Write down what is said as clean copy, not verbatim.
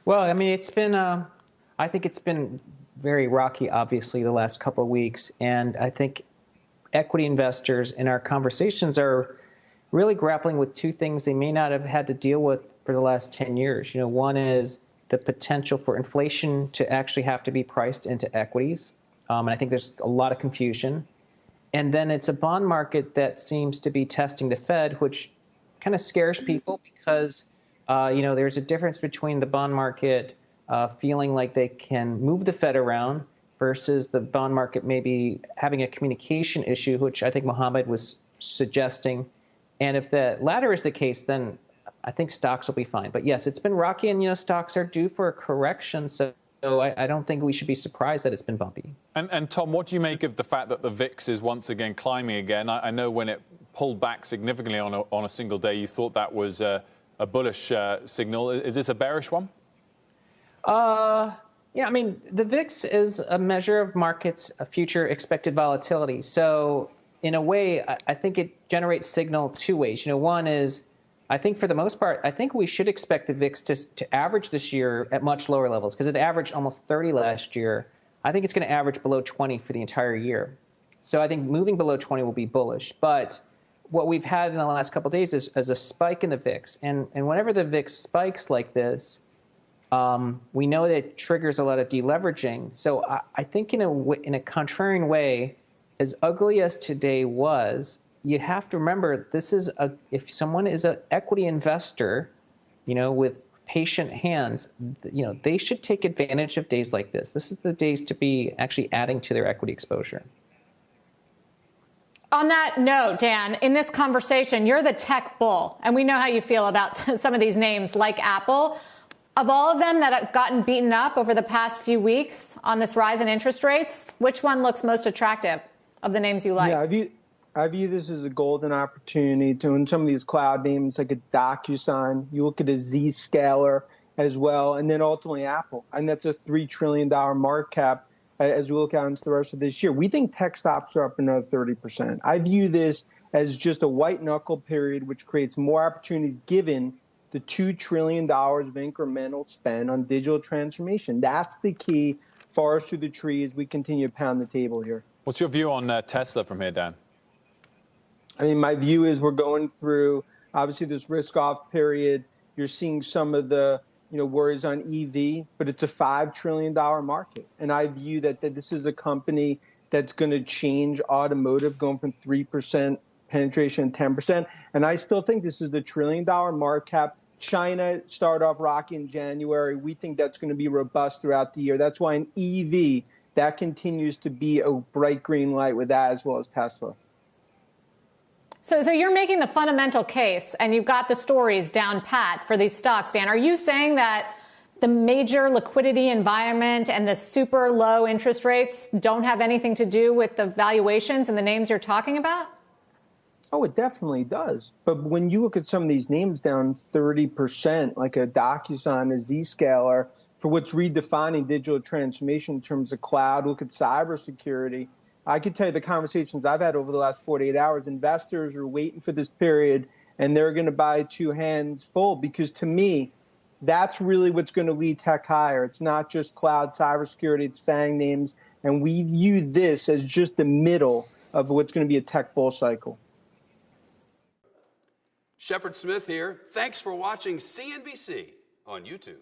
Well, I mean, I think it's been very rocky, obviously, the last couple of weeks. And I think equity investors in our conversations are really grappling with two things they may not have had to deal with for the last 10 years. One is the potential for inflation to actually have to be priced into equities. And I think there's a lot of confusion. And then it's a bond market that seems to be testing the Fed, which kind of scares people because, there's a difference between the bond market feeling like they can move the Fed around versus the bond market maybe having a communication issue, which I think Mohammed was suggesting. And if the latter is the case, then I think stocks will be fine. But yes, it's been rocky, and stocks are due for a correction. So I don't think we should be surprised that it's been bumpy. And Tom, what do you make of the fact that the VIX is once again climbing again? I know when it pulled back significantly on a single day, you thought that was a bullish signal. Is this a bearish one? Yeah, I mean, the VIX is a measure of markets' future expected volatility. So in a way, I think it generates signal two ways. One is, I think for the most part, I think we should expect the VIX to average this year at much lower levels because it averaged almost 30 last year. I think it's going to average below 20 for the entire year. So I think moving below 20 will be bullish. But what we've had in the last couple of days is a spike in the VIX. And whenever the VIX spikes like this, we know that it triggers a lot of deleveraging. So I think in a contrarian way, as ugly as today was, you have to remember this is if someone is an equity investor, with patient hands, they should take advantage of days like this. This is the days to be actually adding to their equity exposure. On that note, Dan, in this conversation, you're the tech bull, and we know how you feel about some of these names like Apple. Of all of them that have gotten beaten up over the past few weeks on this rise in interest rates, which one looks most attractive of the names you like? Yeah, I view this as a golden opportunity to own some of these cloud names like a DocuSign. You look at a Zscaler as well, and then ultimately Apple. And that's a $3 trillion market cap as we look out into the rest of this year. We think tech stocks are up another 30%. I view this as just a white knuckle period, which creates more opportunities given the $2 trillion of incremental spend on digital transformation. That's the key forest through the trees. We continue to pound the table here. What's your view on Tesla from here, Dan? I mean, my view is we're going through, obviously, this risk-off period. You're seeing some of the worries on EV, but it's a $5 trillion market. And I view that this is a company that's going to change automotive, going from 3% penetration to 10%. And I still think this is the $1 trillion market cap. China started off rocky in January. We think that's going to be robust throughout the year. That's why in EV, that continues to be a bright green light with that as well as Tesla. So you're making the fundamental case, and you've got the stories down pat for these stocks, Dan. Are you saying that the major liquidity environment and the super low interest rates don't have anything to do with the valuations and the names you're talking about? Oh, it definitely does. But when you look at some of these names down 30%, like a DocuSign, a Zscaler, for what's redefining digital transformation in terms of cloud, look at cybersecurity. I could tell you the conversations I've had over the last 48 hours, investors are waiting for this period, and they're going to buy two hands full because, to me, that's really what's going to lead tech higher. It's not just cloud, cybersecurity, it's FANG names, and we view this as just the middle of what's going to be a tech bull cycle. Shepard Smith here. Thanks for watching CNBC on YouTube.